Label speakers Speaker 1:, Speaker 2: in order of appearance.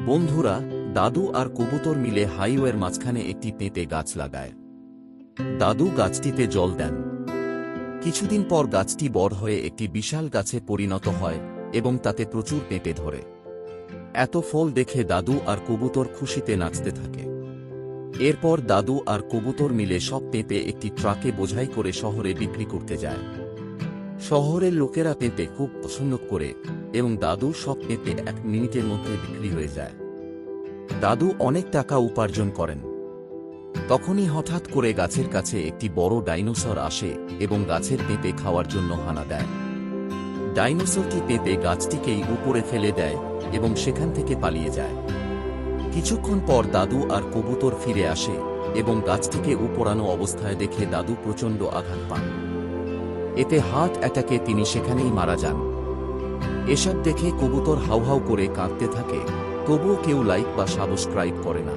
Speaker 1: বন্ধুরা, দাদু আর কবুতর মিলে হাইওয়ের মাঝখানে একটি পেঁপে গাছ লাগায়। দাদু গাছটিতে জল দেন। কিছুদিন পর গাছটি বড় হয়ে একটি বিশাল গাছে পরিণত হয় এবং তাতে প্রচুর পেঁপে ধরে। এত ফল দেখে দাদু আর কবুতর খুশিতে নাচতে থাকে। এরপর দাদু আর কবুতর মিলে সব পেঁপে একটি ট্রাকে বোঝাই করে শহরে বিক্রি করতে যায়। শহরের লোকেরা পেঁপে খুব পছন্দ করে এবং দাদু সব পেঁপে 1 মিনিটের মধ্যে বিক্রি হয়ে যায়। দাদু অনেক টাকা উপার্জন করেন। তখনই হঠাৎ করে গাছের কাছে একটি বড় ডাইনোসর আসে এবং গাছের পেঁপে খাওয়ার জন্য হানা দেয়। ডাইনোসরটি পেঁপে গাছটিকেই উপরে ফেলে দেয় এবং সেখান থেকে পালিয়ে যায়। কিছুক্ষণ পর দাদু আর কবুতর ফিরে আসে এবং গাছটিকে উপড়ানো অবস্থায় দেখে দাদু প্রচণ্ড আঘাত পান। এতে হার্ট অ্যাটাকে তিনি সেখানেই মারা যান। এসব দেখে কবুতর হাউহাউ করে কাঁদতে থাকে, তবুও কেউ লাইক বা সাবস্ক্রাইব করে না।